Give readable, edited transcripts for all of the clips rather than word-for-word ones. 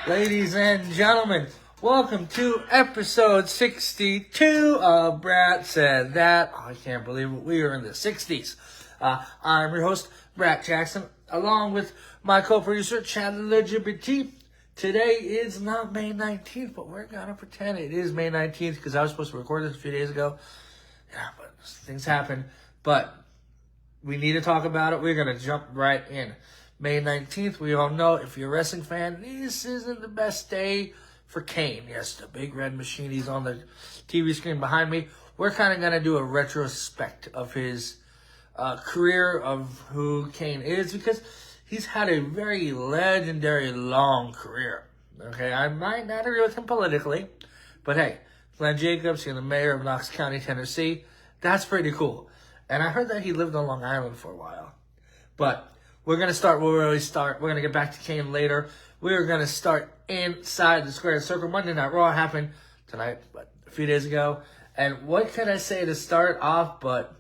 Ladies and gentlemen, welcome to episode 62 of Brat Said That. I can't believe it. We are in the 60s. I'm your host, Brat Jackson, along with my co-producer, Chad LGBT. Today is not May 19th, but we're going to pretend it is May 19th because I was supposed to record this a few days ago. Yeah, but things happen. But we need to talk about it. We're going to jump right in. May 19th, we all know, if you're a wrestling fan, this isn't the best day for Kane. Yes, the big red machine, he's on the TV screen behind me. We're kind of going to do a retrospect of his career, of who Kane is, because he's had a very legendary long career. Okay, I might not agree with him politically, but hey, Glenn Jacobs, the mayor of Knox County, Tennessee, that's pretty cool. And I heard that he lived on Long Island for a while. But we're going to start where we always start. We're going to get back to Kane later. We're going to start inside the square circle. Monday Night Raw happened tonight, but a few days ago. And what can I say to start off but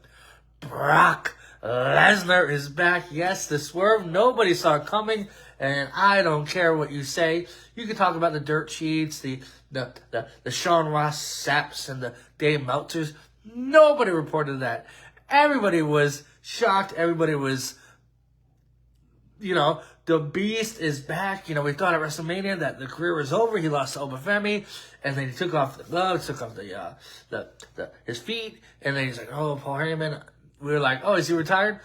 Brock Lesnar is back. Yes, the swerve. Nobody saw it coming, and I don't care what you say. You can talk about the dirt sheets, the Sean Ross Sapps, and the Dave Meltzers. Nobody reported that. Everybody was shocked. Everybody was, the Beast is back. We thought at WrestleMania that the career was over. He lost to Obafemi, and then he took off the gloves, took off his feet, and then he's like, oh, Paul Heyman. We were like, oh, is he retired?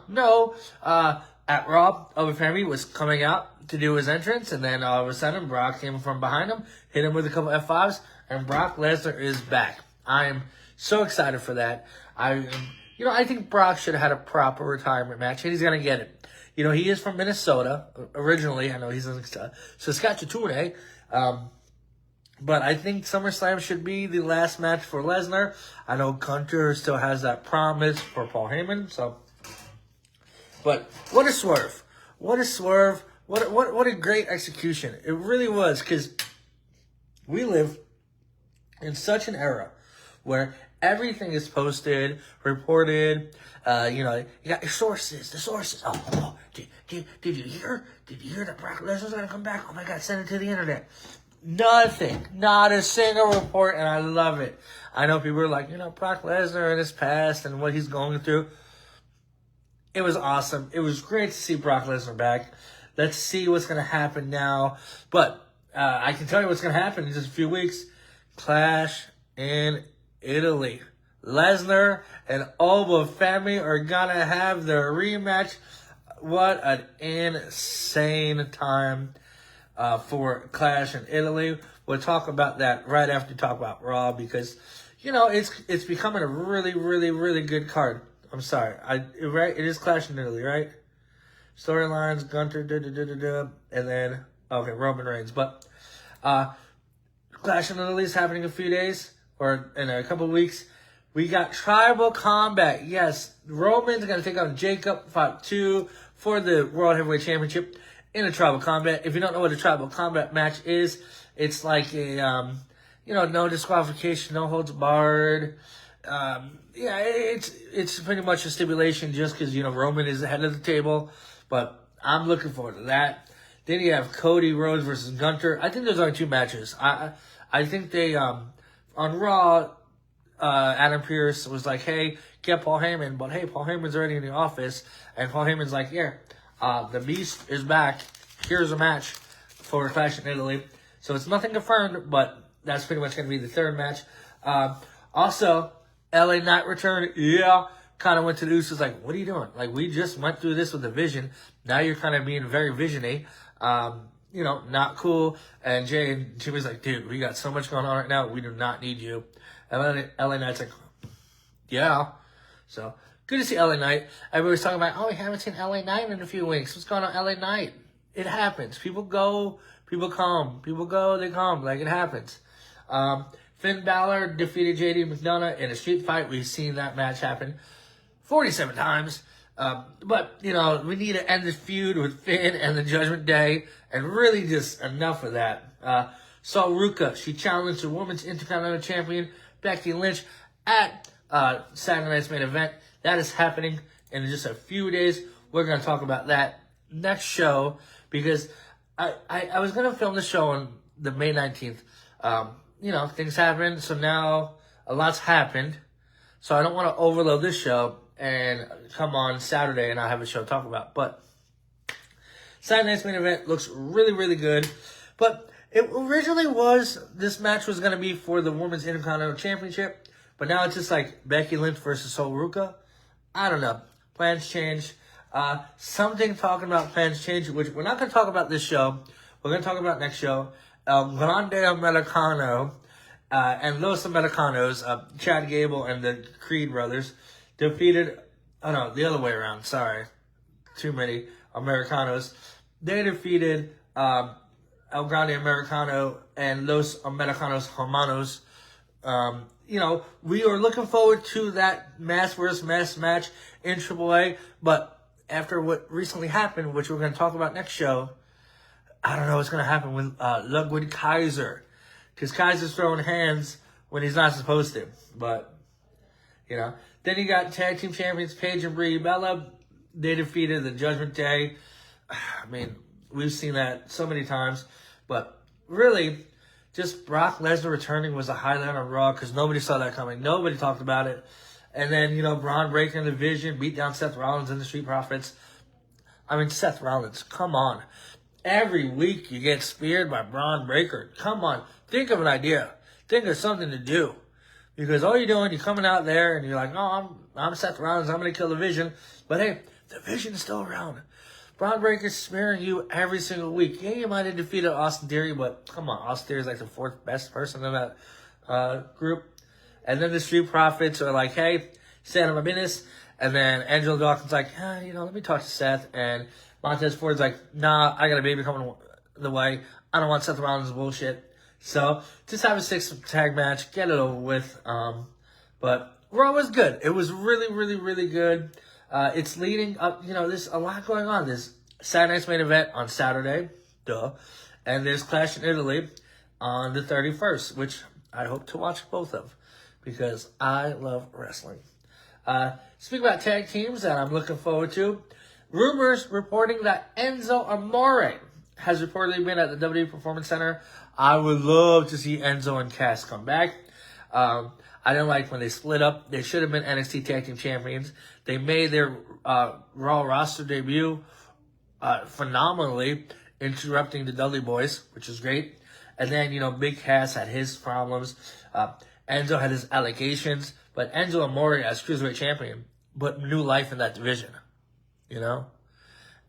No. At Raw, Obafemi was coming out to do his entrance, and then all of a sudden, Brock came from behind him, hit him with a couple F5s, and Brock Lesnar is back. I am so excited for that. I think Brock should have had a proper retirement match, and he's going to get it. He is from Minnesota originally. I know he's in Saskatchewan. But I think SummerSlam should be the last match for Lesnar. I know Gunter still has that promise for Paul Heyman. But what a swerve. What a swerve. What a great execution. It really was, because we live in such an era where everything is posted, reported. You got your sources, the sources. Oh, did you hear? Did you hear that Brock Lesnar's going to come back? Oh my God, send it to the internet. Nothing. Not a single report, and I love it. I know people are like, Brock Lesnar in his past and what he's going through. It was awesome. It was great to see Brock Lesnar back. Let's see what's going to happen now. But I can tell you what's going to happen in just a few weeks. Clash in Italy. Lesnar and Obafemi are going to have their rematch. What an insane time for Clash in Italy. We'll talk about that right after we talk about Raw, because, it's becoming a really, really, really good card. I'm sorry. Right? It is Clash in Italy, right? Storylines, Gunter, and then, Roman Reigns. But Clash in Italy is happening in a few days, or in a couple of weeks. We got Tribal Combat. Yes, Roman's going to take on Jacob Fatu for the World Heavyweight Championship in a Tribal Combat. If you don't know what a Tribal Combat match is, it's like a, no disqualification, no holds barred. It's pretty much a stipulation just because, Roman is the head of the table. But I'm looking forward to that. Then you have Cody Rhodes versus Gunter. I think there's only two matches. I think they, on Raw, Adam Pearce was like, hey, get Paul Heyman. But hey, Paul Heyman's already in the office. And Paul Heyman's like, the Beast is back. Here's a match for Clash in Italy. So it's nothing confirmed, but that's pretty much going to be the third match. Also, LA Knight return. Yeah. Kind of went to the Usos like, what are you doing? Like, we just went through this with the Vision. Now you're kind of being very vision-y. Not cool. And Jay and Jimmy's like, dude, we got so much going on right now. We do not need you. And LA Knight's like, yeah. So, good to see LA Knight. Everybody's talking about, we haven't seen LA Knight in a few weeks. What's going on, LA Knight? It happens. People go, people come. People go, they come. Like, it happens. Finn Balor defeated JD McDonough in a street fight. We've seen that match happen 47 times. But, we need to end this feud with Finn and the Judgment Day. And really just enough of that. Saw Ruka. She challenged the Women's Intercontinental Champion, Becky Lynch, at Saturday night's main event. That is happening in just a few days. We're going to talk about that next show because I was going to film the show on the May 19th. Things happened, so now a lot's happened. So I don't want to overload this show and come on Saturday and not have a show to talk about. But Saturday night's main event looks really, really good. But it originally this match was going to be for the Women's Intercontinental Championship. But now it's just like Becky Lynch versus Sol Ruca. I don't know. Plans change. Something talking about plans change, which we're not going to talk about this show. We're going to talk about next show. Grande Americano and Los Americanos, Chad Gable and the Creed brothers, defeated... Oh, no, the other way around. Sorry. Too many Americanos. They defeated El Grande Americano and Los Americanos Hermanos. We are looking forward to that mass versus mass match in AAA, but after what recently happened, which we're going to talk about next show, I don't know what's going to happen with Ludwig Kaiser, because Kaiser's throwing hands when he's not supposed to, but, Then you got tag team champions Paige and Brie Bella. They defeated the Judgment Day. I mean, we've seen that so many times, but really, just Brock Lesnar returning was a highlight on Raw because nobody saw that coming. Nobody talked about it. And then, Braun breaking the division, beat down Seth Rollins and the Street Profits. I mean, Seth Rollins, come on. Every week you get speared by Braun Breaker. Come on. Think of an idea. Think of something to do. Because all you're doing, you're coming out there and you're like, oh, I'm Seth Rollins, I'm going to kill the Vision. But hey, the Vision is still around. Braun Breaker's smearing you every single week. Yeah, you might have defeated Austin Theory, but come on, Austin Theory is like the fourth best person in that group. And then the Street Profits are like, hey, stay out of my business. And then Angelo Dawkins like, let me talk to Seth. And Montez Ford's like, nah, I got a baby coming the way. I don't want Seth Rollins' bullshit. So just have a 6-tag match, get it over with. But Raw was good. It was really, really, really good. It's leading up, there's a lot going on. There's Saturday night's main event on Saturday, and there's Clash in Italy on the 31st, which I hope to watch both of, because I love wrestling. Speaking about tag teams that I'm looking forward to, rumors reporting that Enzo Amore has reportedly been at the WWE Performance Center. I would love to see Enzo and Cass come back. I didn't like when they split up. They should have been NXT Tag Team Champions. They made their Raw roster debut phenomenally, interrupting the Dudley Boys, which is great. And then, Big Cass had his problems. Enzo had his allegations. But Enzo Amore, as Cruiserweight Champion, put new life in that division,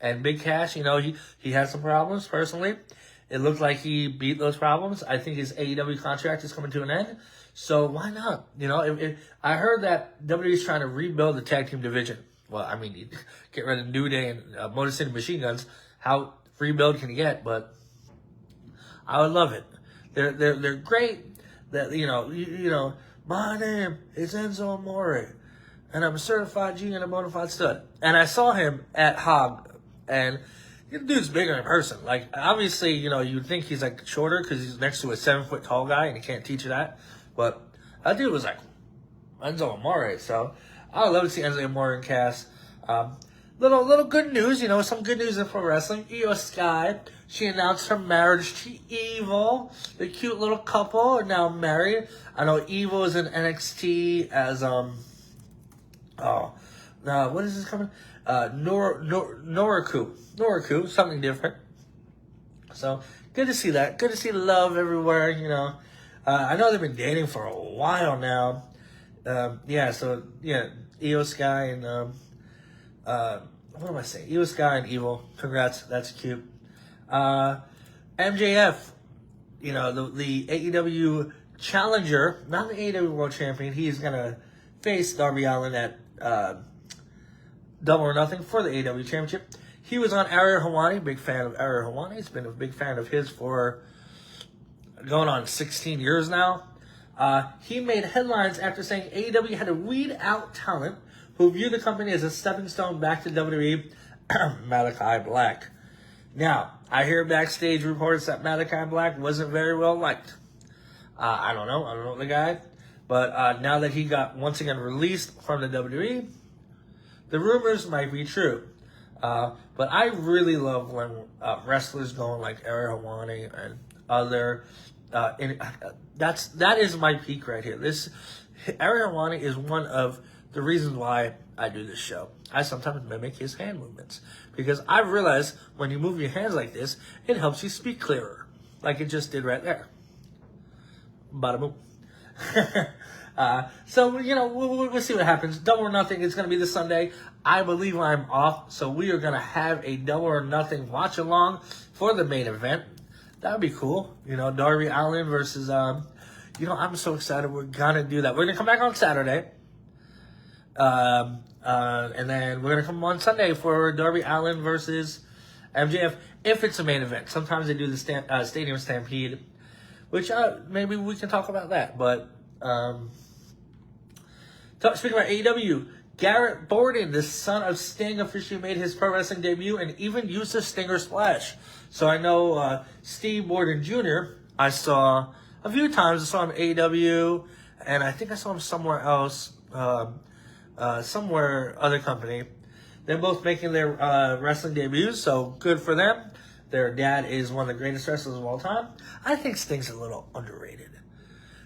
And Big Cass, he had some problems personally. It looked like he beat those problems. I think his AEW contract is coming to an end. So why not? I heard that WWE is trying to rebuild the tag team division. Well, I mean, you get rid of New Day and Motor City Machine Guns. How rebuild can you get? But I would love it. They're great. That my name is Enzo Amore, and I'm a certified G and a bona fide stud. And I saw him at Hog, and the dude's bigger in person. Like, obviously, you'd think he's like shorter because he's next to a 7-foot tall guy, and he can't teach you that. But that dude was like Enzo Amore. So I would love to see Enzo Amore and Cass. Little good news, some good news in pro wrestling. Iyo Sky, she announced her marriage to EVIL. The cute little couple are now married. I know EVIL is in NXT as what is this coming? Noriku, something different. So good to see that. Good to see love everywhere. I know they've been dating for a while now. Iyo Sky and what am I saying? Iyo Sky and EVIL. Congrats, that's cute. MJF, the AEW challenger, not the AEW World Champion. He's gonna face Darby Allin at Double or Nothing for the AEW Championship. He was on Ariel Helwani, big fan of Ariel Helwani. He's been a big fan of his for going on 16 years now. He made headlines after saying AEW had to weed out talent who view the company as a stepping stone back to WWE. Malachi Black. Now, I hear backstage reports that Malachi Black wasn't very well liked. I don't know the guy. But now that he got once again released from the WWE, the rumors might be true. But I really love when wrestlers go on like Ariel Helwani and other. That is my peak right here. Ariel Helwani is one of the reasons why I do this show. I sometimes mimic his hand movements because I realize when you move your hands like this, it helps you speak clearer, like it just did right there. Bada boom. So, we'll see what happens. Double or Nothing is going to be this Sunday. I believe I'm off, so we are going to have a Double or Nothing watch along for the main event. That would be cool. Darby Allin versus, I'm so excited. We're going to do that. We're going to come back on Saturday. And then we're going to come on Sunday for Darby Allin versus MJF if it's a main event. Sometimes they do the Stadium Stampede, which maybe we can talk about that. But speaking about AEW, Garrett Borden, the son of Sting, officially made his pro wrestling debut and even used a Stinger Splash. So I know Steve Borden Jr., I saw a few times. I saw him at AEW, and I think I saw him somewhere else, somewhere other company. They're both making their wrestling debuts, so good for them. Their dad is one of the greatest wrestlers of all time. I think Sting's a little underrated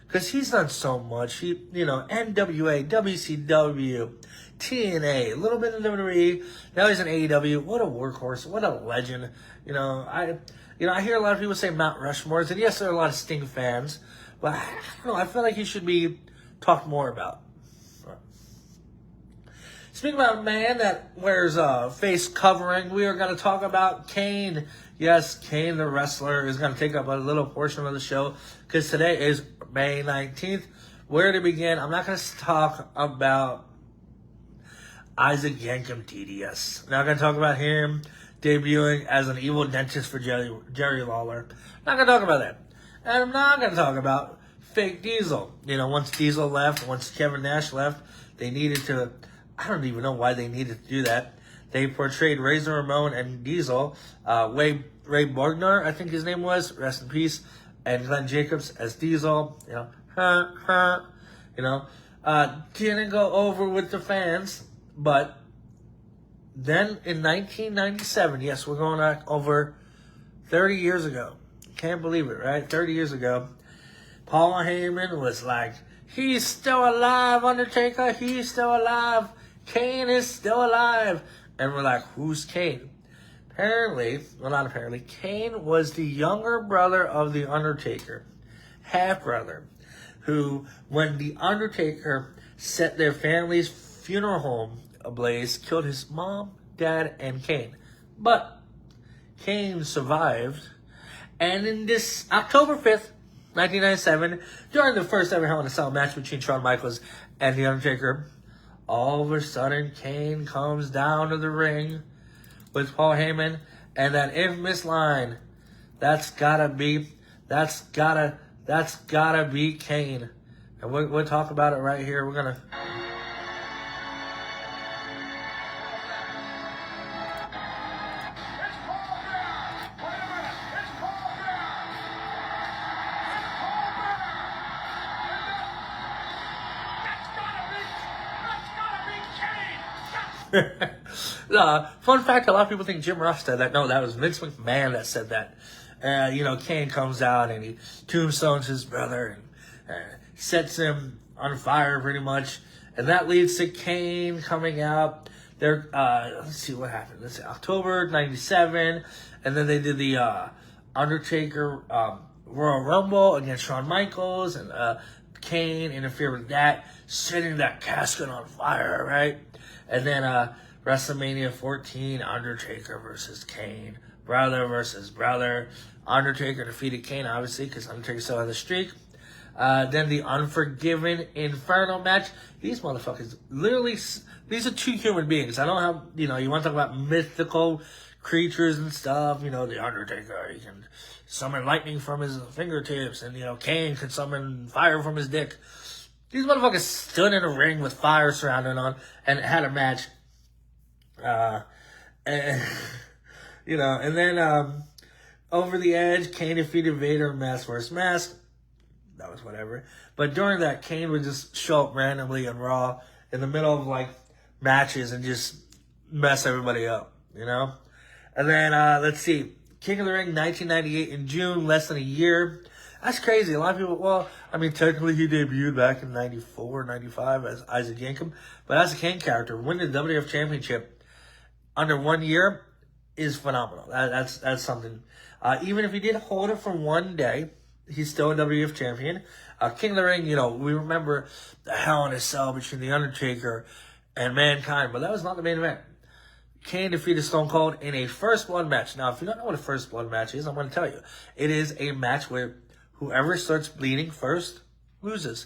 because he's done so much. NWA, WCW, TNA, a little bit of WWE. Now he's in AEW. What a workhorse! What a legend! I hear a lot of people say Mount Rushmores, and yes, there are a lot of Sting fans, but I don't know. I feel like he should be talked more about. Speaking about a man that wears a face covering, we are going to talk about Kane. Yes, Kane the wrestler is going to take up a little portion of the show because today is May 19th. Where to begin? I'm not going to talk about Isaac Yankem TDS. I'm not going to talk about him debuting as an evil dentist for Jerry Lawler. I'm not going to talk about that. And I'm not going to talk about fake Diesel. Once Diesel left, once Kevin Nash left, they needed to... I don't even know why they needed to do that. They portrayed Razor Ramon and Diesel, Ray Borgner, I think his name was, rest in peace, and Glenn Jacobs as Diesel. Didn't go over with the fans, but then in 1997, yes, we're going back over 30 years ago. Can't believe it, right? 30 years ago, Paul Heyman was like, "He's still alive, Undertaker. He's still alive. Kane is still alive." And we're like, who's Kane? Not apparently, Kane was the younger brother of the Undertaker, half-brother, who, when the Undertaker set their family's funeral home ablaze, killed his mom, dad, and Kane. But Kane survived, and in this October 5th, 1997, during the first ever Hell in a Cell match between Shawn Michaels and The Undertaker, all of a sudden Kane comes down to the ring with Paul Heyman and that infamous line, that's gotta be Kane. And we'll talk about it right here. We're gonna... Fun fact, a lot of people think Jim Ross said that. No, that was Vince McMahon that said that. Kane comes out and he tombstones his brother and sets him on fire pretty much. And that leads to Kane coming out. Let's see what happened. Let's see, October 97. And then they did the Undertaker Royal Rumble against Shawn Michaels. And Kane interfered with that, setting that casket on fire, right? And then WrestleMania 14, Undertaker versus Kane. Brother versus brother. Undertaker defeated Kane, obviously, because Undertaker still had the streak. Then the Unforgiven Inferno match. These motherfuckers, literally, these are two human beings. I don't have, you want to talk about mythical creatures and stuff. The Undertaker, he can summon lightning from his fingertips. And, Kane can summon fire from his dick. These motherfuckers stood in a ring with fire surrounding on and had a match. And then over the edge, Kane defeated Vader in Mask vs. Mask. That was whatever. But during that, Kane would just show up randomly on Raw in the middle of, matches and just mess everybody up. you know? And then, let's see. King of the Ring, 1998 in June, less than a year. That's crazy. A lot of people, well, I mean, technically he debuted back in 94, 95 as Isaac Yankem. But as a Kane character, winning the WWF Championship under 1 year is phenomenal. That's something. Even if he did hold it for 1 day, he's still a WWF champion. King of the Ring, you know, we remember the Hell in a Cell between The Undertaker and Mankind, but that was not the main event. Kane defeated Stone Cold in a first blood match. Now, if you don't know what a first blood match is, I'm going to tell you. It is a match where whoever starts bleeding first loses.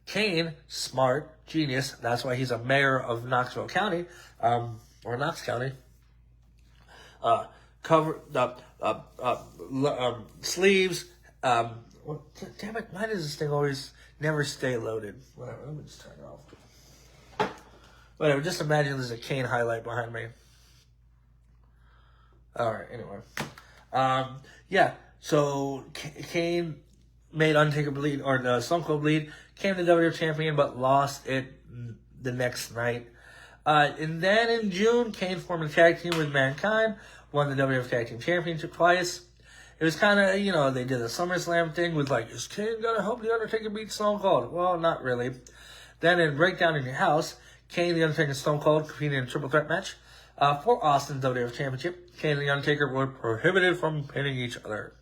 Kane, smart, genius. That's why he's a mayor of Knoxville County, or Knox County. Cover sleeves. Damn it! Why does this thing always never stay loaded? Whatever. Let me just turn it off. Whatever. Just imagine there's a Kane highlight behind me. All right. Anyway, yeah. So Kane made Undertaker bleed, or Stone Cold bleed. Came to WWF champion, but lost it the next night. And then in June, Kane formed a tag team with Mankind, won the WWF Tag Team Championship twice. It was kind of, you know, they did a SummerSlam thing with like, is Kane going to help The Undertaker beat Stone Cold? Well, not really. Then in Breakdown in Your House, Kane, The Undertaker, and Stone Cold competed in a triple threat match for Austin's WWF Championship. Kane and The Undertaker were prohibited from pinning each other.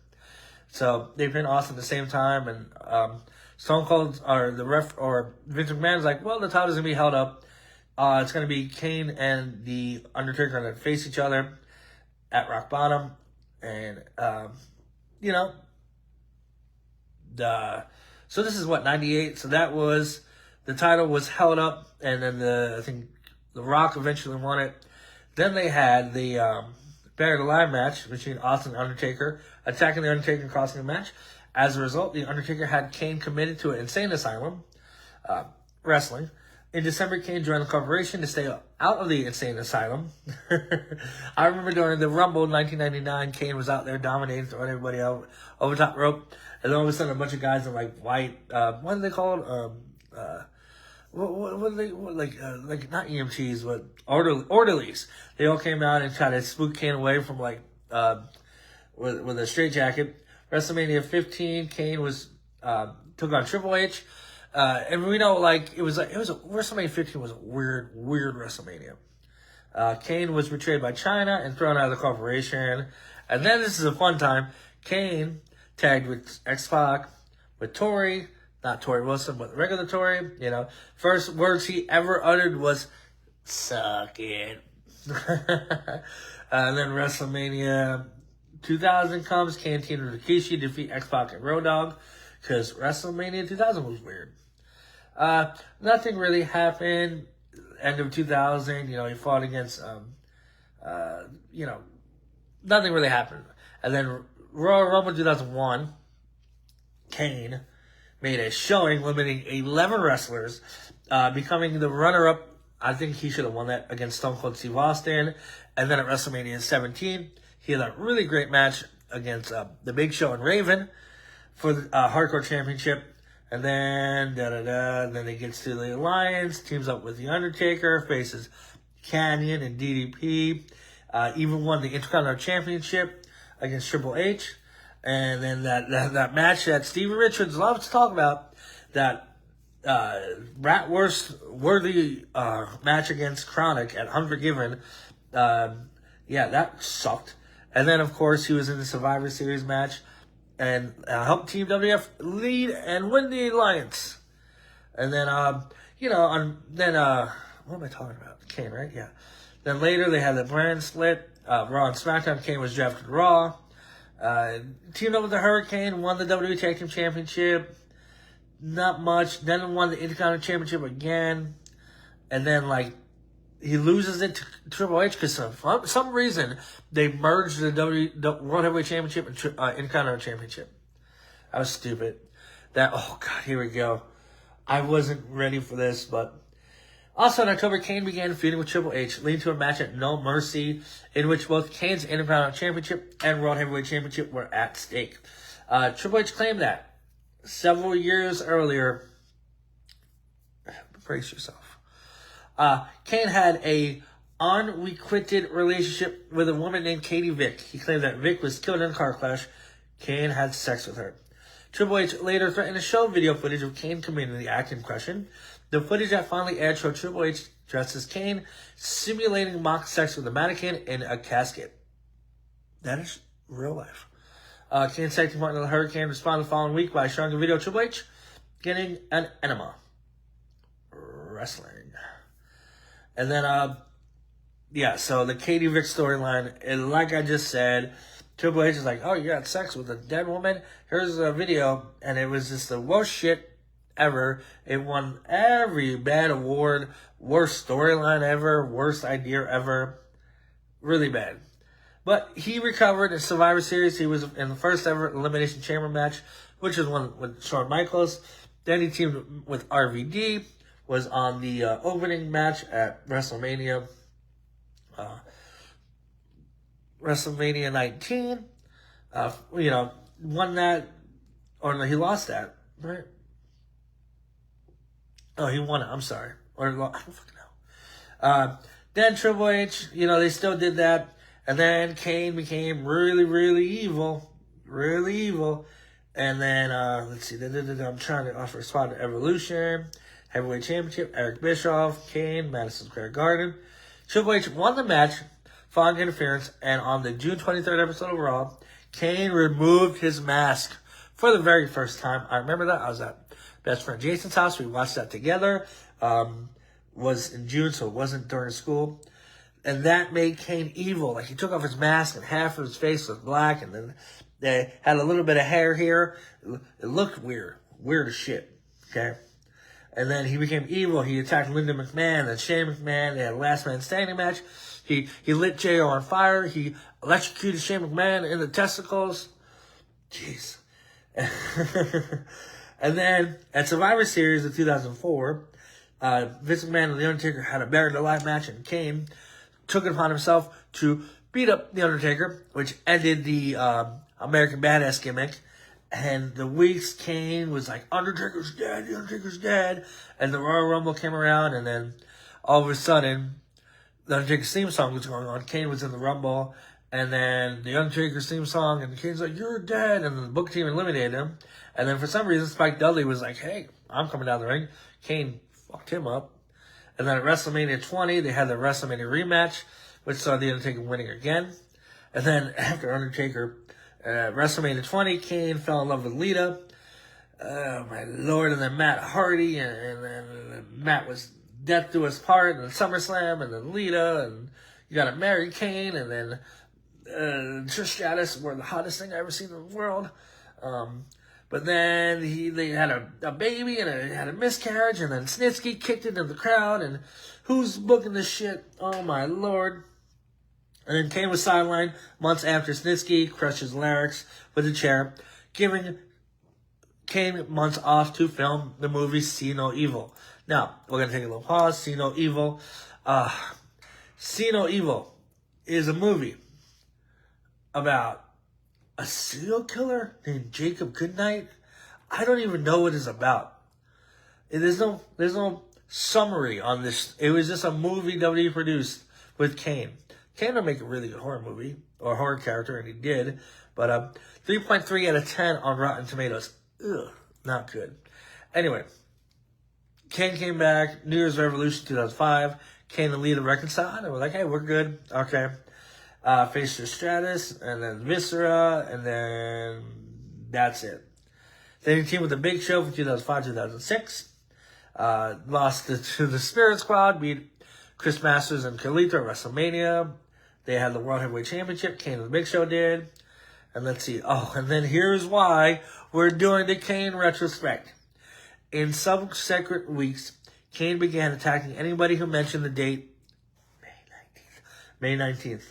So they pinned Austin at the same time, and Stone Cold, or the ref, or Vince McMahon's like, well, the title's going to be held up. It's going to be Kane and The Undertaker going to face each other at Rock Bottom. And, you know, so this is what, 98? So that was, the title was held up, and then I think The Rock eventually won it. Then they had the Buried Alive match between Austin and Undertaker, attacking The Undertaker and costing the match. As a result, The Undertaker had Kane committed to an insane asylum, wrestling. In December, Kane joined the corporation to stay out of the insane asylum. I remember during the Rumble 1999, Kane was out there dominating, throwing everybody out over top rope. And then all of a sudden, a bunch of guys in like white, what are they called? What are they, like not EMTs, but orderlies. They all came out and tried to spook Kane away from like, with a straitjacket. WrestleMania 15, Kane was, took on Triple H. And we know, like, WrestleMania 15 was a weird WrestleMania. Kane was betrayed by China and thrown out of the corporation. And then this is a fun time. Kane tagged with X-Pac, with Tori, not Tori Wilson, but regular Tori, you know. First words he ever uttered was, suck it. And then WrestleMania 2000 comes, Kane teamed with Rikishi, defeat X-Pac and Road Dogg, because WrestleMania 2000 was weird. Nothing really happened. End of 2000, you know, he fought against, you know, nothing really happened. And then Royal Rumble 2001, Kane made a showing, limiting 11 wrestlers, becoming the runner-up. I think he should have won that against Stone Cold Steve Austin. And then at WrestleMania 17, he had a really great match against The Big Show and Raven for the Hardcore Championship. And then, then he gets to the Alliance, teams up with The Undertaker, faces Canyon and DDP, even won the Intercontinental Championship against Triple H. And then that match that Stevie Richards loves to talk about, that BratWURST worthy match against Chronic at Unforgiven, yeah, that sucked. And then, of course, he was in the Survivor Series match and helped Team WF lead and win the Alliance. And then, you know, what am I talking about? Kane, right? Yeah. Then later they had the brand split. Raw and SmackDown. Kane was drafted to Raw. Teamed up with the Hurricane, won the WWE Tag Team Championship. Not much. Then won the Intercontinental Championship again. And then, like, he loses it to Triple H because for some reason they merged the World Heavyweight Championship and Intercontinental Championship. That was stupid. Oh God, here we go. I wasn't ready for this, but also in October, Kane began feuding with Triple H, leading to a match at No Mercy, in which both Kane's Intercontinental Championship and World Heavyweight Championship were at stake. Triple H claimed that several years earlier. Brace yourself. Kane had a unrequited relationship with a woman named Katie Vick. He claimed that Vick was killed in a car clash. Kane had sex with her. Triple H later threatened to show video footage of Kane committing the act in question. The footage that finally aired showed Triple H dressed as Kane simulating mock sex with a mannequin in a casket. That is real life. Kane's tag team partner, the Hurricane, responded the following week by showing a video of Triple H getting an enema. Wrestling. And then, so the Katie Vick storyline, and like I just said, Triple H is like, oh, you had sex with a dead woman? Here's a video, and it was just the worst shit ever. It won every bad award, worst storyline ever, worst idea ever. Really bad. But he recovered in Survivor Series. He was in the first ever Elimination Chamber match, which was one with Shawn Michaels. Then he teamed with RVD, was on the opening match at WrestleMania 19. Won that, or no, he lost that, right? Oh, he won it. I'm sorry. Or I don't fucking know. Then Triple H, they still did that. And then Kane became really, really evil. Really evil. And then, let's see. I'm trying to offer a spot to Evolution. Heavyweight Championship. Eric Bischoff. Kane. Madison Square Garden. Triple H won the match following interference. And on the June 23rd episode of Raw, Kane removed his mask for the very first time. I remember that. I was at best friend Jason's house. We watched that together. Was in June, so it wasn't during school. And that made Kane evil. Like, he took off his mask and half of his face was black, and then they had a little bit of hair here. It looked weird. Weird as shit. Okay? And then he became evil. He attacked Linda McMahon and Shane McMahon. They had a last man standing match. He lit JR on fire. He electrocuted Shane McMahon in the testicles. Jeez. And then at Survivor Series of 2004, Vince McMahon and The Undertaker had a buried alive match, and Kane took it upon himself to beat up The Undertaker, which ended the American Badass gimmick. And the weeks Kane was like, Undertaker's dead, The Undertaker's dead. And the Royal Rumble came around, and then all of a sudden, The Undertaker's theme song was going on. Kane was in the Rumble, and then The Undertaker's theme song, and Kane's like, you're dead. And then the book team eliminated him. And then for some reason, Spike Dudley was like, hey, I'm coming down the ring. Kane fucked him up. And then at WrestleMania 20, they had the WrestleMania rematch, which saw The Undertaker winning again. And then after Undertaker, WrestleMania 20, Kane fell in love with Lita. Oh, my Lord. And then Matt Hardy, and then Matt was death to his part, and then SummerSlam, and then Lita, and you got to marry Kane, and then Trish Stratus were the hottest thing I ever seen in the world. But then they had a baby, and it had a miscarriage, and then Snitsky kicked it in the crowd, and who's booking this shit? Oh, my Lord. And then Kane was sidelined months after Snitsky crushed his larynx with a chair, giving Kane months off to film the movie See No Evil. Now, we're going to take a little pause. See No Evil. See No Evil is a movie about a serial killer named Jacob Goodnight. I don't even know what it's about. There's no summary on this. It was just a movie WWE produced with Kane. Kane would make a really good horror movie, or horror character, and he did. But 3.3 out of 10 on Rotten Tomatoes. Ugh, not good. Anyway, Kane came back, New Year's Revolution 2005. Kane and Lita reconciled, and we're like, hey, we're good. Okay. Faced Trish Stratus, and then Viscera, and then that's it. Then he teamed with the Big Show for 2005-2006. Lost to the Spirit Squad, beat Chris Masters and Carlito at WrestleMania. They had the World Heavyweight Championship. Kane and the Big Show did. And let's see. Oh, and then here's why we're doing the Kane retrospect. In subsequent weeks, Kane began attacking anybody who mentioned the date May 19th.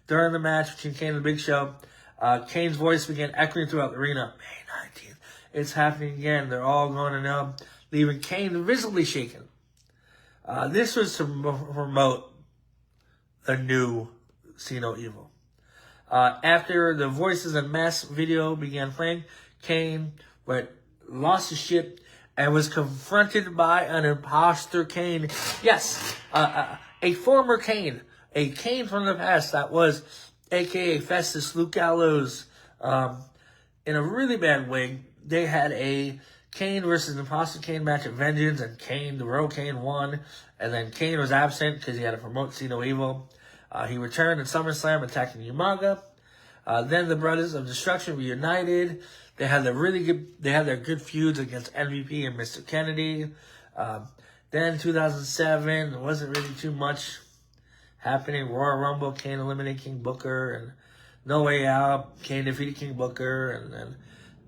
During the match between Kane and the Big Show, Kane's voice began echoing throughout the arena. May 19th. It's happening again. They're all going to know, leaving Kane visibly shaken. This was to promote the new See No Evil. After the Voices and Masks video began playing, Kane lost his shit and was confronted by an imposter Kane. Yes, a former Kane, a Kane from the past that was a.k.a. Festus Luke Gallows, in a really bad way. They had a Kane versus Imposter Kane match at Vengeance, and Kane, the real Kane, won. And then Kane was absent because he had to promote See No Evil. He returned at SummerSlam attacking Umaga. Then the Brothers of Destruction reunited. They had their good feuds against MVP and Mr. Kennedy. Then 2007, there wasn't really too much happening. Royal Rumble, Kane eliminated King Booker, and No Way Out, Kane defeated King Booker, and then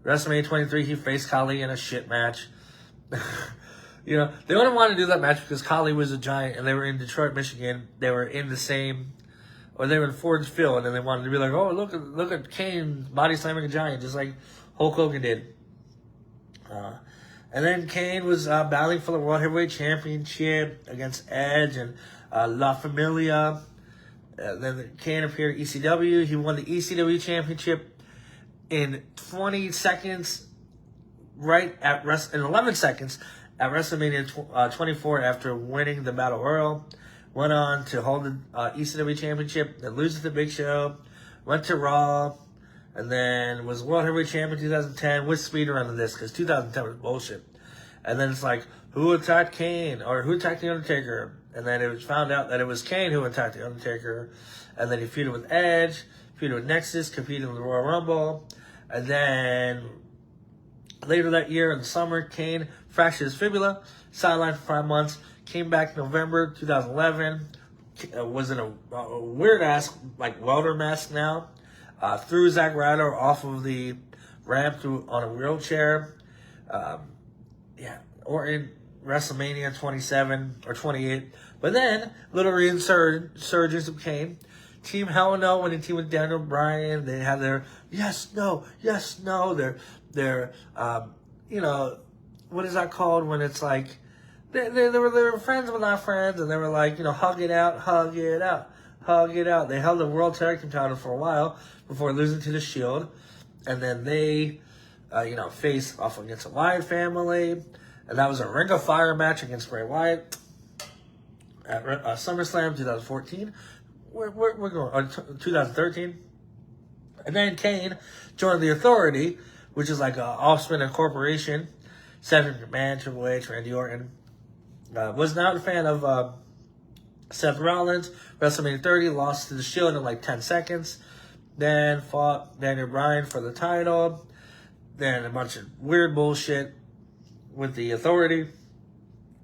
WrestleMania 23, he faced Khali in a shit match. You know, they wouldn't want to do that match because Khali was a giant, and they were in Detroit, Michigan. They were in the same, or they were in Ford Field, and they wanted to be like, oh, look at Kane body slamming a giant, just like Hulk Hogan did. And then Kane was battling for the World Heavyweight Championship against Edge and La Familia. Then Kane appeared at ECW. He won the ECW Championship in 20 seconds, in 11 seconds at WrestleMania 24 after winning the Battle Royal. Went on to hold the ECW Championship, then lose to the Big Show. Went to Raw, and then was World Heavyweight Champion 2010 with speed around this because 2010 was bullshit. And then it's like, who attacked Kane? Or who attacked The Undertaker? And then it was found out that it was Kane who attacked The Undertaker. And then he feuded with Edge, feuded with Nexus, competed in the Royal Rumble. And then later that year in the summer, Kane fractured his fibula, sidelined for 5 months, came back November 2011, was in a weird-ass, like, welder mask now, threw Zack Ryder off of the ramp on a wheelchair, or in WrestleMania 27 or 28. But then, little resurgence of Kane. Team Hell No, when he teamed with Daniel Bryan, they had their yes, no, their you know, what is that called when it's like, they were friends but not friends, and they were like, you know, hug it out, hug it out, hug it out. They held the World Tag Team title for a while before losing to the Shield, and then they, faced off against the Wyatt family, and that was a Ring of Fire match against Bray Wyatt at SummerSlam 2014. We're going 2013, and then Kane joined the Authority, which is like a offspring of corporation. Cedric McMahon, Triple H, Randy Orton. Was not a fan of Seth Rollins. WrestleMania 30, lost to the Shield in like 10 seconds. Then fought Daniel Bryan for the title. Then a bunch of weird bullshit with the Authority.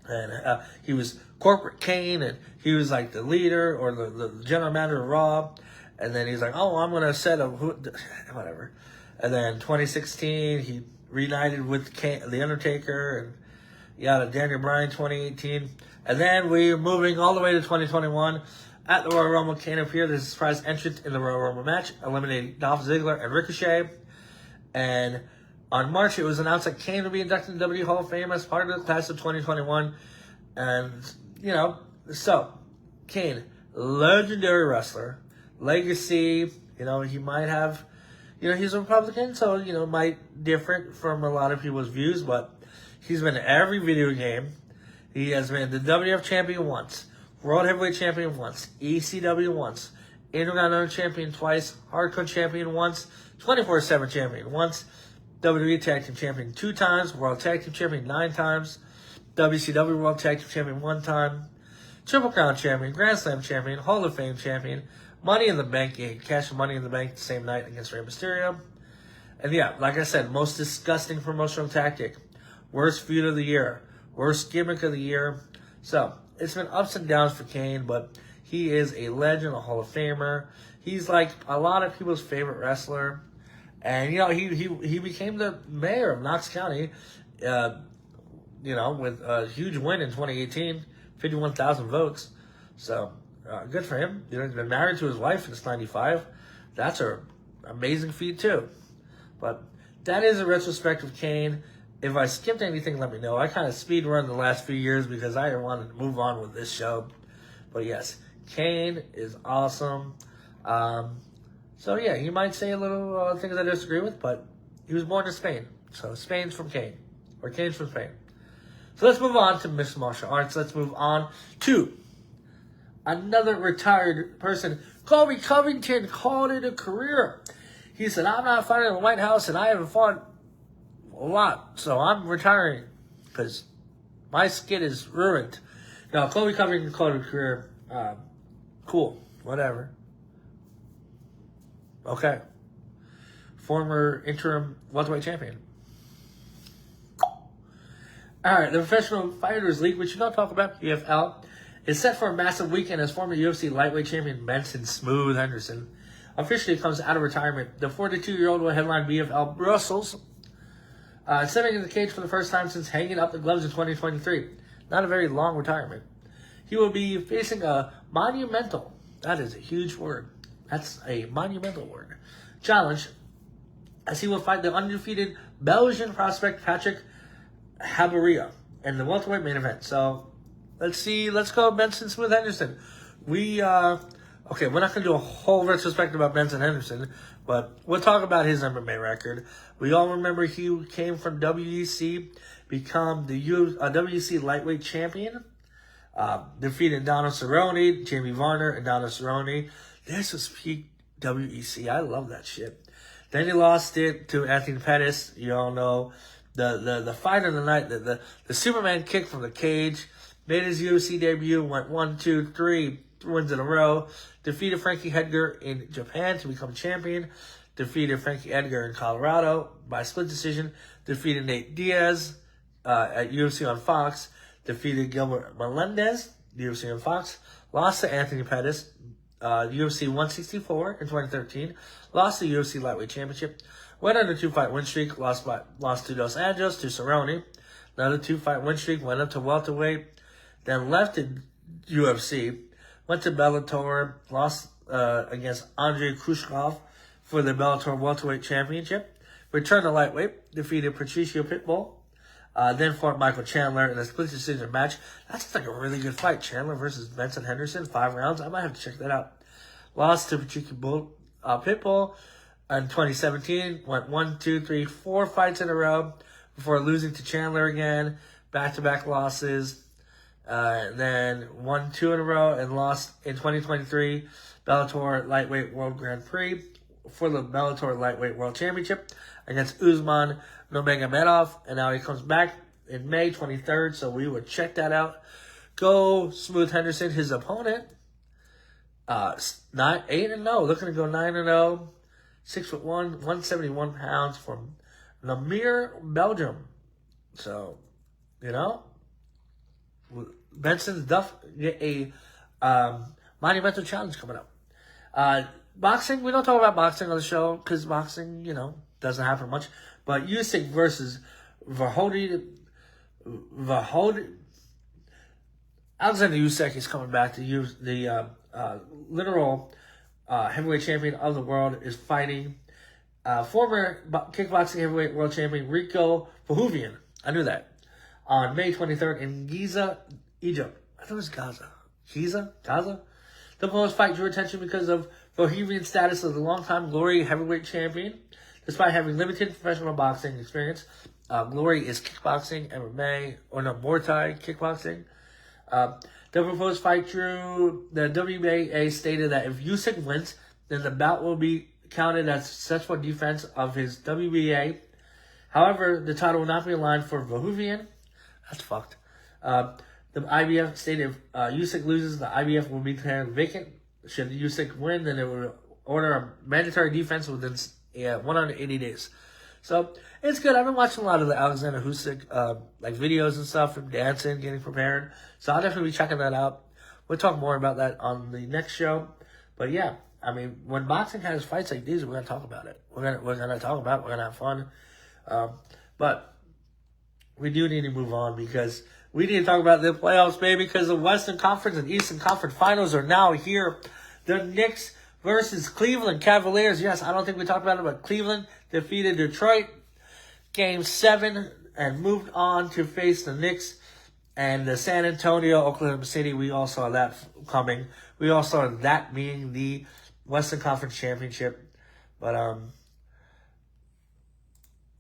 And he was corporate Kane, and he was like the leader or the general manager of Raw. And then he's like, oh, I'm going to set a whatever. And then 2016, he reunited with The Undertaker, and Daniel Bryan 2018. And then we're moving all the way to 2021. At the Royal Rumble, Kane appeared as a surprise entrant in the Royal Rumble match, eliminating Dolph Ziggler and Ricochet. And on March, it was announced that Kane would be inducted into the WWE Hall of Fame as part of the class of 2021. And, so, Kane, legendary wrestler, legacy, he might have, he's a Republican, so, might different from a lot of people's views, but he's been in every video game. He has been the WWF champion once, World Heavyweight champion once, ECW once, Intercontinental champion twice, Hardcore champion once, 24/7 champion once, WWE Tag Team champion 2 times, World Tag Team champion 9 times, WCW World Tag Team champion 1 time, Triple Crown champion, Grand Slam champion, Hall of Fame champion, Money in the Bank, he cashed Money in the Bank the same night against Rey Mysterio. And like I said, most disgusting promotional tactic, worst feud of the year, worst gimmick of the year. So, it's been ups and downs for Kane, but he is a legend, a Hall of Famer. He's like a lot of people's favorite wrestler. And, he became the mayor of Knox County, with a huge win in 2018, 51,000 votes. So, good for him. He's been married to his wife since 95. That's an amazing feat, too. But that is a retrospective of Kane. If I skipped anything, let me know. I kind of speed run the last few years because I wanted to move on with this show. But yes, Kane is awesome. He might say a little things I disagree with, but he was born in Spain. So Spain's from Kane. Or Kane's from Spain. So let's move on to mixed martial arts. Let's move on to another retired person, Colby Covington, called it a career. He said, I'm not fighting in the White House, and I haven't fought a lot, so I'm retiring because my skin is ruined. Now, Colby Covington called it a career. Cool, whatever. Okay. Former interim welterweight champion. Alright, the Professional Fighters League, which you don't talk about, PFL, is set for a massive weekend as former UFC lightweight champion Benson Smooth Henderson officially comes out of retirement. The 42-year-old will headline BFL Brussels, stepping in the cage for the first time since hanging up the gloves in 2023. Not a very long retirement. He will be facing a monumental, that is a huge word, that's a monumental word, challenge, as he will fight the undefeated Belgian prospect Patrick Haberia in the welterweight main event. So, let's see. Let's go Benson Smooth Henderson. Okay, we're not going to do a whole retrospective about Benson Henderson, but we'll talk about his MMA record. We all remember he came from WEC, become the WEC lightweight champion, defeated Donald Cerrone, Jamie Varner, and Donald Cerrone. This was peak WEC. I love that shit. Then he lost it to Anthony Pettis. You all know the fight of the night, the Superman kick from the cage. Made his UFC debut, went 1, 2, 3 wins in a row. Defeated Frankie Edgar in Japan to become champion. Defeated Frankie Edgar in Colorado by split decision. Defeated Nate Diaz at UFC on Fox. Defeated Gilbert Melendez, UFC on Fox. Lost to Anthony Pettis, UFC 164 in 2013. Lost the UFC Lightweight Championship. Went on a 2-fight win streak. Lost to Dos Anjos, to Cerrone. Another 2-fight win streak. Went up to welterweight. Then left the UFC. Went to Bellator. Lost against Andrei Khrushchev for the Bellator Welterweight Championship. Returned to lightweight. Defeated Patricio Pitbull. Then fought Michael Chandler in a split decision match. That's like a really good fight. Chandler versus Benson Henderson, 5 rounds. I might have to check that out. Lost to Patricio Pitbull in 2017. Went 1, 2, 3, 4 fights in a row before losing to Chandler again. Back-to-back losses. Then won 2 in a row and lost in 2023 Bellator Lightweight World Grand Prix for the Bellator Lightweight World Championship against Usman Nurmagomedov, and now he comes back in May 23rd, so we would check that out. Go Smooth Henderson, his opponent, 8-0, looking to go 9-0, 6'1", 171 pounds from Namur, Belgium. So, you know, Benson's get a monumental challenge coming up. Boxing, we don't talk about boxing on the show because boxing, you know, doesn't happen much. But Usyk versus Alexander Usyk is coming back to use the literal heavyweight champion of the world is fighting former kickboxing heavyweight world champion Rico Veroeven. I knew that. On May 23rd in Giza, Egypt. I thought it was Gaza. Gaza? The proposed fight drew attention because of Veroeven's status as the longtime Glory heavyweight champion. Despite having limited professional boxing experience, Glory is kickboxing, MMA, or no, Muay Thai kickboxing. The proposed fight drew, the WBA stated that if Usyk wins, then the bout will be counted as successful defense of his WBA. However, the title will not be aligned for Veroeven. That's fucked. The IBF stated if Usyk loses, the IBF will be declared vacant. Should Usyk win, then it will order a mandatory defense within 180 days. So, it's good. I've been watching a lot of the Alexander Usyk like videos and stuff from dancing, getting prepared. So I'll definitely be checking that out. We'll talk more about that on the next show. But yeah, I mean, when boxing has fights like these, we're gonna talk about it. We're gonna talk about it. We're gonna have fun. But we do need to move on because we need to talk about the playoffs, baby, because the Western Conference and Eastern Conference Finals are now here. The Knicks versus Cleveland Cavaliers. Yes, I don't think we talked about it, but Cleveland defeated Detroit Game 7 and moved on to face the Knicks and the San Antonio, Oklahoma City. We all saw that coming. We all saw that being the Western Conference Championship. But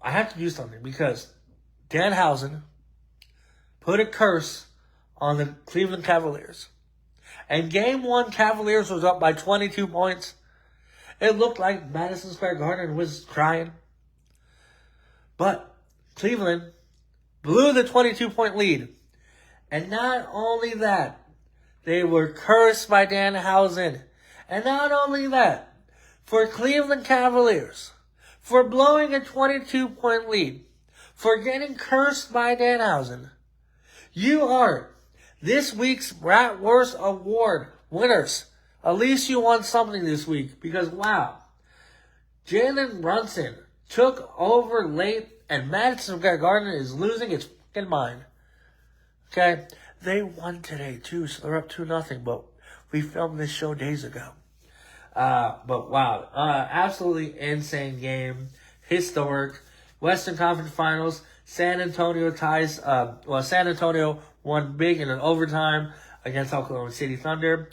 I have to do something because Danhausen put a curse on the Cleveland Cavaliers. And Game 1, Cavaliers was up by 22 points. It looked like Madison Square Garden was crying. But Cleveland blew the 22-point lead. And not only that, they were cursed by Danhausen. And not only that, for Cleveland Cavaliers, for blowing a 22-point lead, for getting cursed by Danhausen, you are this week's BratWURST Award winners. At least you won something this week because, wow, Jalen Brunson took over late and Madison Square Garden is losing its fucking mind. Okay? They won today too, so they're up 2-0, but we filmed this show days ago. But wow, absolutely insane game. Historic. Western Conference Finals. San Antonio San Antonio won big in an overtime against Oklahoma City Thunder.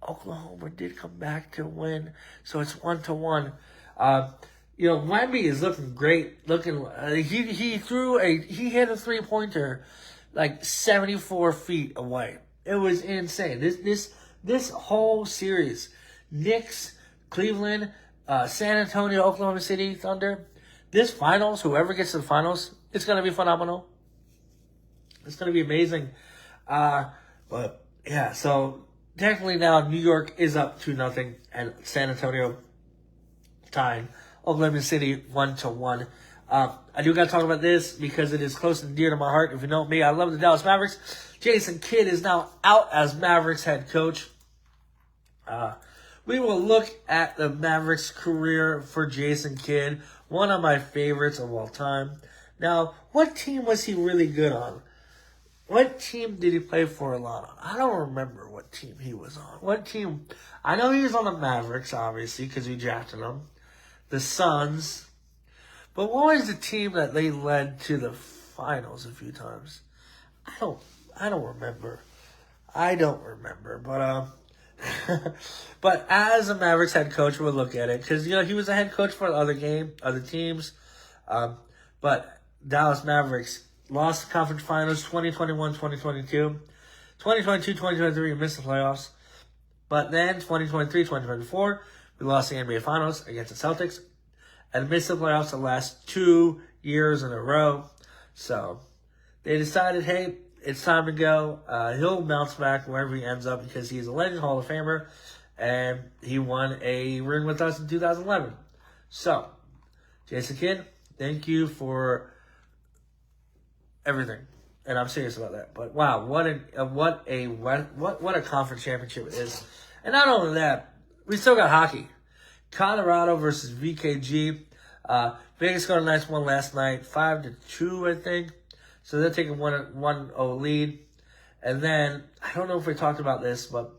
Oklahoma did come back to win, so it's 1-1. Wemby is looking great. He hit a 3-pointer like 74 feet away. It was insane. This whole series, Knicks, Cleveland, San Antonio, Oklahoma City Thunder. This finals, whoever gets to the finals, it's gonna be phenomenal. It's gonna be amazing. But yeah, so technically now New York is up 2-0 and San Antonio tying Oklahoma City 1-1. I do gotta talk about this because it is close and dear to my heart. If you know me, I love the Dallas Mavericks. Jason Kidd is now out as Mavericks head coach. We will look at the Mavericks career for Jason Kidd, one of my favorites of all time. Now, what team was he really good on? What team did he play for a lot on? I don't remember what team he was on. What team? I know he was on the Mavericks, obviously, because we drafted him. The Suns. But what was the team that they led to the finals a few times? I don't remember. But but as a Mavericks head coach, we'll look at it because he was a head coach for the other teams. But Dallas Mavericks lost the conference finals 2021, 2022, 2022, 2023, missed the playoffs. But then 2023, 2024, we lost the NBA finals against the Celtics and missed the playoffs the last 2 years in a row. So they decided, hey, it's time to go. He'll bounce back wherever he ends up because he's a legend Hall of Famer, and he won a ring with us in 2011. So, Jason Kidd, thank you for everything, and I'm serious about that. But wow, what a conference championship it is, and not only that, we still got hockey. Colorado versus VKG. Vegas Golden Knights won last night, 5-2, I think. So they're taking 1-0 lead. And then, I don't know if we talked about this, but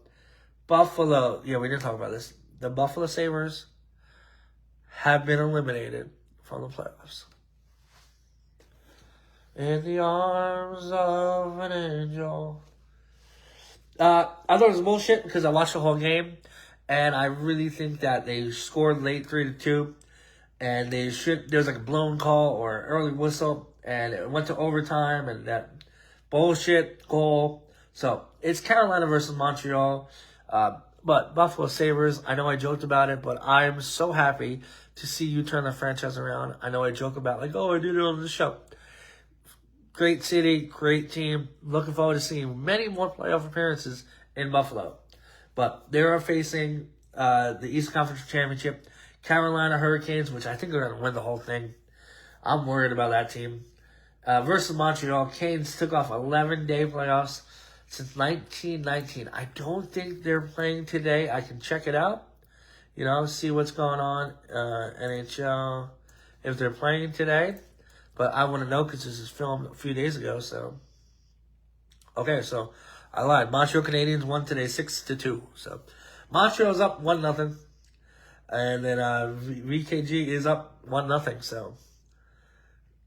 Buffalo, we didn't talk about this. The Buffalo Sabres have been eliminated from the playoffs. In the arms of an angel. I thought it was bullshit because I watched the whole game. And I really think that they scored late 3-2. And there was like a blown call or early whistle. And it went to overtime and that bullshit goal. So, it's Carolina versus Montreal. But Buffalo Sabres, I know I joked about it, but I'm so happy to see you turn the franchise around. I know I joke about I did it on the show. Great city, great team. Looking forward to seeing many more playoff appearances in Buffalo. But they are facing the East Conference Championship. Carolina Hurricanes, which I think are going to win the whole thing. I'm worried about that team. Versus Montreal, Canes took off 11-day playoffs since 1919. I don't think they're playing today. I can check it out, see what's going on, NHL, if they're playing today. But I want to know because this is filmed a few days ago, so. Okay, so I lied. Montreal Canadiens won today 6-2. So Montreal's up 1-0. And then VKG is up 1-0, so.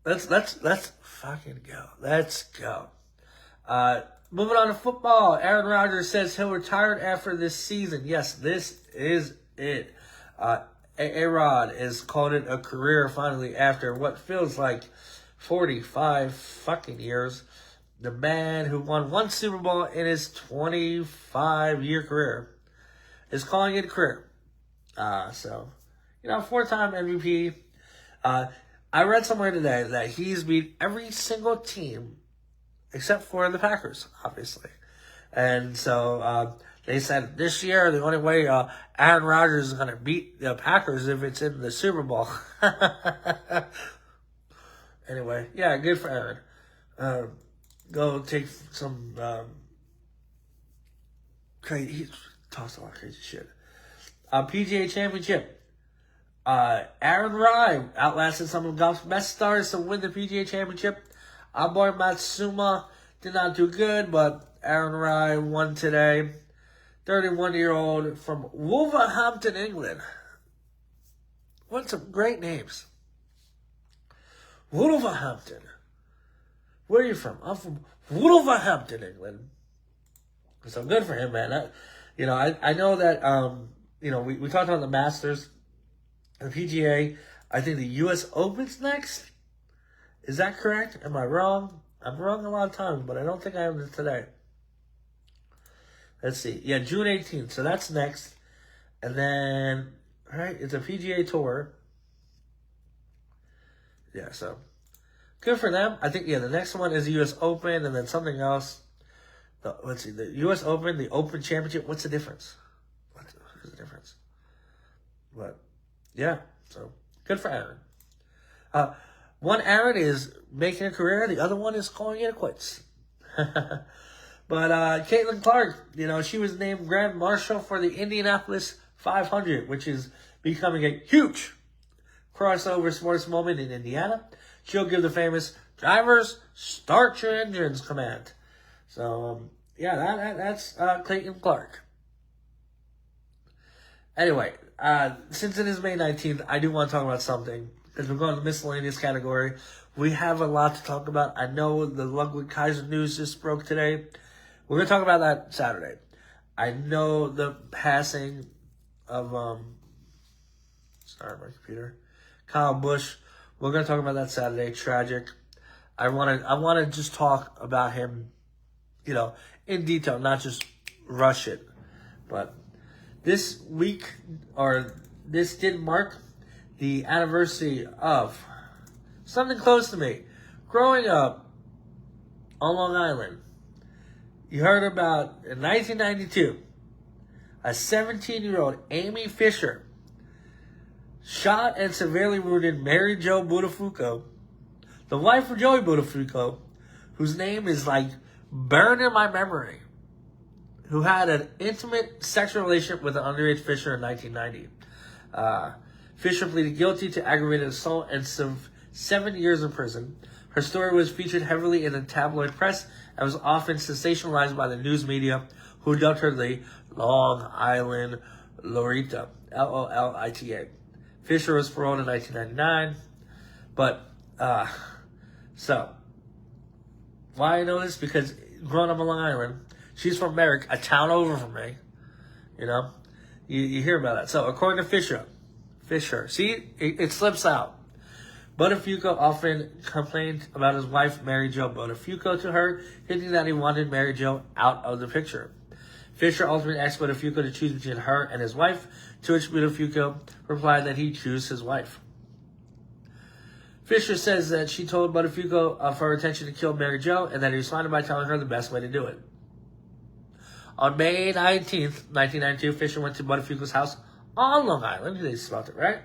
Let's fucking go. Let's go. Moving on to football. Aaron Rodgers says he'll retire after this season. Yes, this is it. A-Rod has called it a career finally after what feels like 45 fucking years. the man who won 1 Super Bowl in his 25-year career, is calling it a career. So, 4-time MVP. I read somewhere today that he's beat every single team except for the Packers, obviously. And so they said this year the only way Aaron Rodgers is going to beat the Packers if it's in the Super Bowl. Anyway, yeah, good for Aaron. Go take some crazy. He talks a lot of crazy shit. PGA Championship. Aaron Rai outlasted some of golf's best stars to win the PGA Championship. Our boy Matsuma did not do good, but Aaron Rai won today. 31-year-old from Wolverhampton, England. What some great names. Wolverhampton. Where are you from? I'm from Wolverhampton, England. So good for him, man. I know that, we talked about the Masters, the PGA. I think the U.S. Open's next. Is that correct? Am I wrong? I'm wrong a lot of times, but I don't think I am today. Let's see. Yeah, June 18th. So that's next. And then, right, it's a PGA Tour. Yeah, so good for them. I think, the next one is the U.S. Open and then something else. Let's see, the U.S. Open, the Open Championship. What's the difference? What's the difference? But, yeah, so good for Aaron. One Aaron is making a career. The other one is calling it quits. But Caitlin Clark, she was named Grand Marshal for the Indianapolis 500, which is becoming a huge crossover sports moment in Indiana. She'll give the famous "Drivers, start your engines" command. So, that's Caitlin Clark. Anyway, since it is May 19th, I do want to talk about something. Because we're going to the miscellaneous category. We have a lot to talk about. I know the Ludwig Kaiser news just broke today. We're going to talk about that Saturday. I know the passing of, sorry, my computer. Kyle Busch. We're going to talk about that Saturday. Tragic. I want to just talk about him, in detail, not just rush it. But this week, or this did mark the anniversary of something close to me. Growing up on Long Island, you heard about, in 1992, a 17-year-old Amy Fisher shot and severely wounded Mary Jo Buddafuco, the wife of Joey Buddafuco, whose name is burned in my memory, who had an intimate sexual relationship with an underage Fisher in 1990. Fisher pleaded guilty to aggravated assault and served 7 years in prison. Her story was featured heavily in the tabloid press and was often sensationalized by the news media, who dubbed her the Long Island Lolita, Lolita. Fisher was paroled in 1999. But, so, why I know this? Because growing up on Long Island, she's from Merrick, a town over from me. You hear about that. So, according to Fisher, see, it slips out. Buddafuco often complained about his wife, Mary Jo Buddafuco, to her, hinting that he wanted Mary Jo out of the picture. Fisher ultimately asked Buddafuco to choose between her and his wife, to which Buddafuco replied that he'd choose his wife. Fisher says that she told Buddafuco of her intention to kill Mary Jo, and that he responded by telling her the best way to do it. On May 19th, 1992, Fisher went to Buddafuco's house on Long Island. They spelled it right.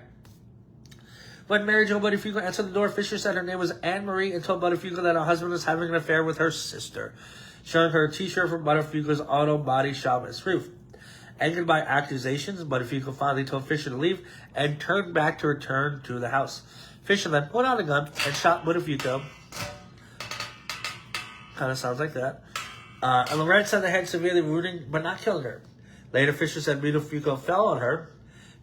When Mary Jo Buddafuco answered the door, Fisher said her name was Anne Marie and told Buddafuco that her husband was having an affair with her sister, showing her a t-shirt from Buddafuco's auto body shop as proof. Angered by accusations, Buddafuco finally told Fisher to leave and turned back to return to the house. Fisher then pulled out a gun and shot Buddafuco. Kind of sounds like that. And Lorette said the head severely wounding, but not killing her. Later, Fisher said Buddafuco fell on her.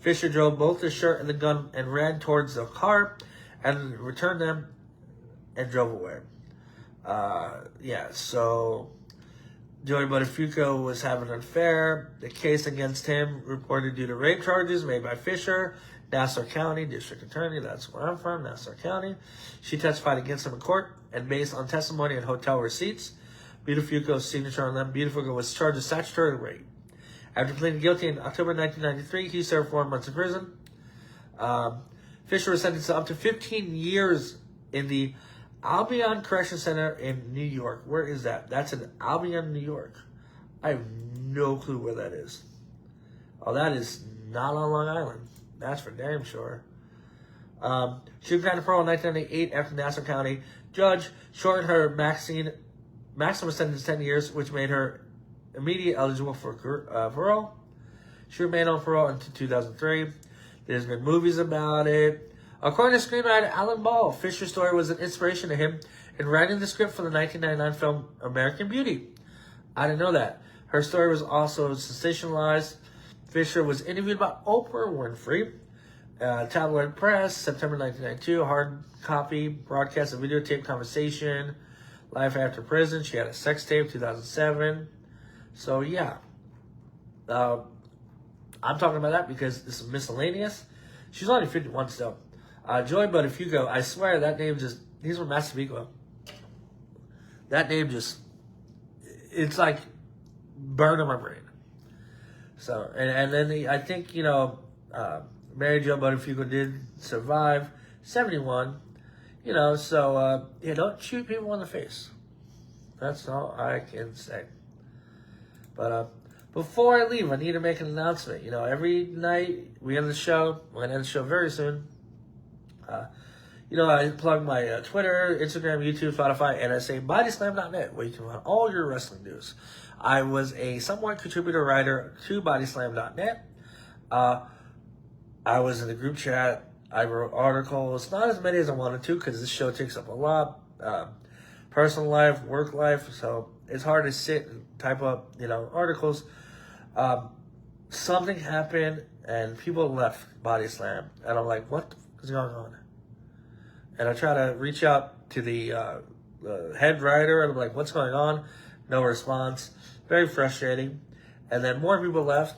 Fisher drove both the shirt and the gun and ran towards the car and returned them and drove away. So Joey Buddafuco was having an affair. The case against him reported due to rape charges made by Fisher, Nassau County District Attorney. That's where I'm from, Nassau County. She testified against him in court, and based on testimony and hotel receipts, Buddafuco's signature on them. Buddafuco was charged with statutory rape. After pleading guilty in October 1993, he served 4 months in prison. Fisher was sentenced to up to 15 years in the Albion Correction Center in New York. Where is that? That's in Albion, New York. I have no clue where that is. Oh, that is not on Long Island. That's for damn sure. She was granted parole in 1998 after Nassau County judge shortened her maximum sentence to 10 years, which made her immediately eligible for parole. She remained on parole until 2003. There's been movies about it. According to screenwriter Alan Ball, Fisher's story was an inspiration to him in writing the script for the 1999 film American Beauty. I didn't know that. Her story was also sensationalized. Fisher was interviewed by Oprah Winfrey, tabloid press, September 1992, hard copy, broadcast a videotape conversation, life after prison. She had a sex tape, 2007. So, yeah. I'm talking about that because this is miscellaneous. She's only 51 still. Joey Buddafuco, I swear that name just, he's from Massapequa. That name just, it's like burned in my brain. So, and then I think, Mary and Joey Buddafuco did survive, 71, so, don't shoot people in the face. That's all I can say. But, before I leave, I need to make an announcement. Every night we end the show. We're going to end the show very soon. I plug my Twitter, Instagram, YouTube, Spotify, and I say bodyslam.net, where you can find all your wrestling news. I was a somewhat contributor writer to bodyslam.net. I was in the group chat. I wrote articles, not as many as I wanted to because this show takes up a lot. Personal life, work life, so it's hard to sit and type up, articles. Something happened and people left Body Slam, and I'm like, what is going on? And I try to reach out to the head writer, and I'm like, what's going on? No response. Very frustrating. And then more people left,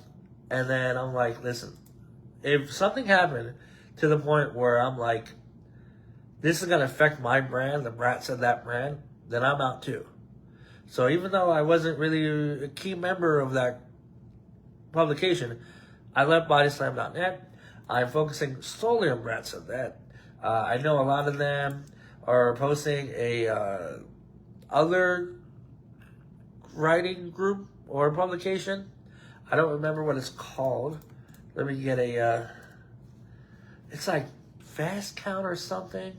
and then I'm like, listen, if something happened to the point where I'm like, this is going to affect my brand, the Brat Said That brand, then I'm out too. So even though I wasn't really a key member of that publication, I left bodyslam.net. I'm focusing solely on Brat Said That. I know a lot of them are posting a other writing group or publication. I don't remember what it's called. Let me get it's like Fast Count or something.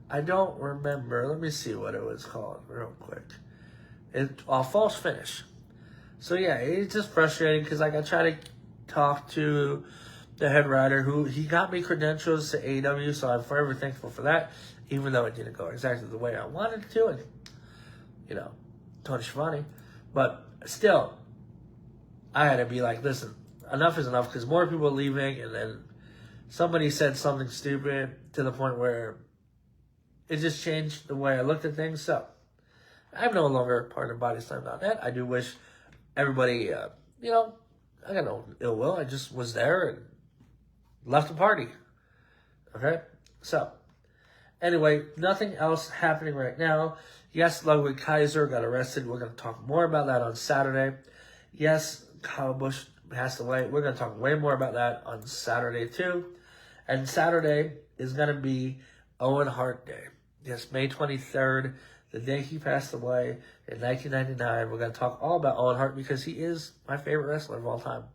I don't remember. Let me see what it was called real quick. False Finish. So yeah, it's just frustrating because I try to talk to the head writer who he got me credentials to AEW, so I'm forever thankful for that, even though it didn't go exactly the way I wanted it to, and Tony Schiavone. But still, I had to be like, listen, enough is enough because more people are leaving, and then somebody said something stupid to the point where it just changed the way I looked at things. So I'm no longer part of bodyslam.net. I do wish everybody, I got no ill will. I just was there and left the party. Okay? So, anyway, nothing else happening right now. Yes, Ludwig Kaiser got arrested. We're going to talk more about that on Saturday. Yes, Kyle Busch passed away. We're going to talk way more about that on Saturday, too. And Saturday is going to be Owen Hart Day. Yes, May 23rd, the day he passed away in 1999. We're going to talk all about Owen Hart because he is my favorite wrestler of all time.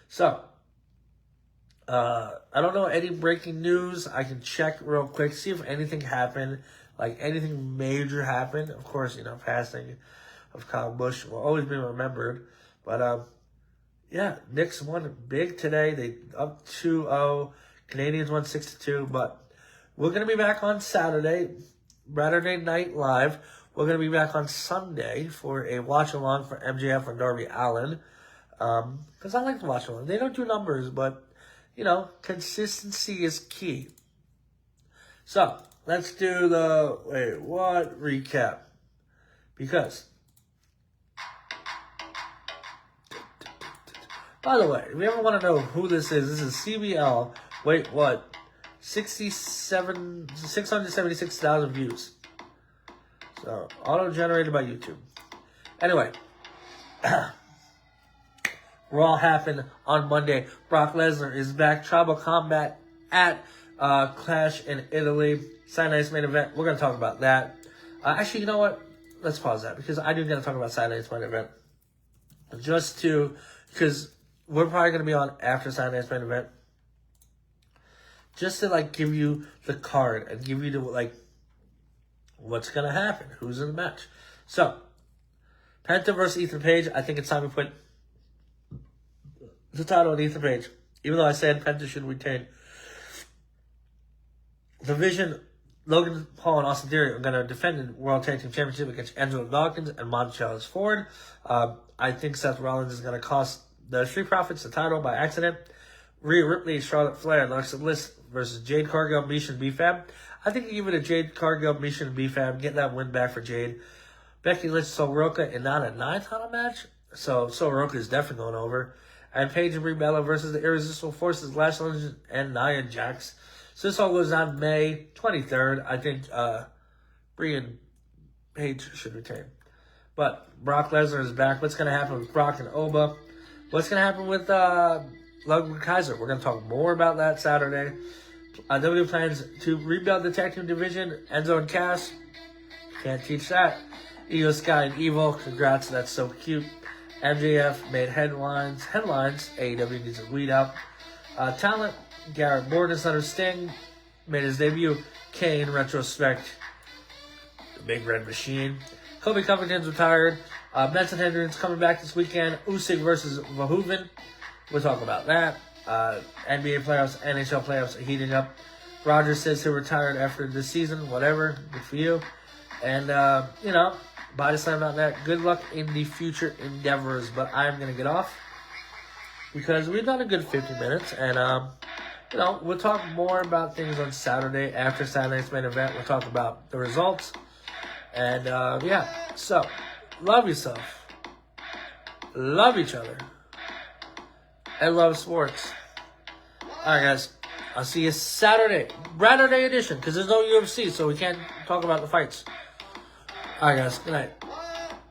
So, I don't know any breaking news. I can check real quick, see if anything happened, like anything major happened. Of course, passing of Kyle Busch will always be remembered. But, yeah, Knicks won big today. They up 2-0. Canadians won 6-2. But we're going to be back on Saturday, Saturday Night Live. We're going to be back on Sunday for a watch-along for MJF and Darby Allin. Because I like to watch along. They don't do numbers, but, consistency is key. So, let's do the, recap. Because, by the way, if you ever want to know who this is CBL, 676,000 views. So, auto-generated by YouTube. Anyway, Raw happened on Monday. Brock Lesnar is back. Tribal Combat at Clash in Italy. Saturday night's main event. We're going to talk about that. Actually, you know what? Let's pause that because I do got to talk about Saturday night's main event. Because we're probably going to be on after Saturday night's main event. Just to, like, give you the card and give you the, like, what's going to happen. Who's in the match. So, Penta versus Ethan Page. I think it's time to put the title on Ethan Page. Even though I said Penta should retain. The Vision, Logan Paul and Austin Theory are going to defend the World Tag Team Championship against Angelo Dawkins and Montreal Ford. I think Seth Rollins is going to cost the Street Profits the title by accident. Rhea Ripley, Charlotte Flair, and Alexa Bliss versus Jade Cargill, Misha, and B-Fab. I think you give it a Jade Cargill, Misha, and B-Fab. Get that win back for Jade. Becky Lynch, Soroka, and not a 9-title match. So Soroka is definitely going over. And Paige and Brie Bella versus the Irresistible Forces, Lash Legends, and Nia Jax. So this all goes on May 23rd. I think Brie and Paige should retain. But Brock Lesnar is back. What's going to happen with Brock and Oba? What's going to happen with Ludwig Kaiser? We're going to talk more about that Saturday. WWE plans to rebuild the tag team division. Enzo and Cass. Can't teach that. Iyo Sky and EVIL. Congrats. That's so cute. MJF made headlines. AEW needs to weed out. Talent. Garrett Morgan under Sting. Made his debut. Kane. Retrospect. The Big Red Machine. Colby Covington's retired. Benson Hendricks coming back this weekend. Usyk versus Veroeven. We'll talk about that. NBA playoffs, NHL playoffs are heating up. Rodgers says he'll retire after this season. Whatever. Good for you. And, BodySlam.net. Good luck in the future endeavors. But I'm going to get off because we've done a good 50 minutes. And, we'll talk more about things on Saturday after Saturday's main event. We'll talk about the results. And, so, love yourself. Love each other. And love sports. Alright, guys. I'll see you Saturday. Saturday edition, because there's no UFC, so we can't talk about the fights. Alright, guys. Good night.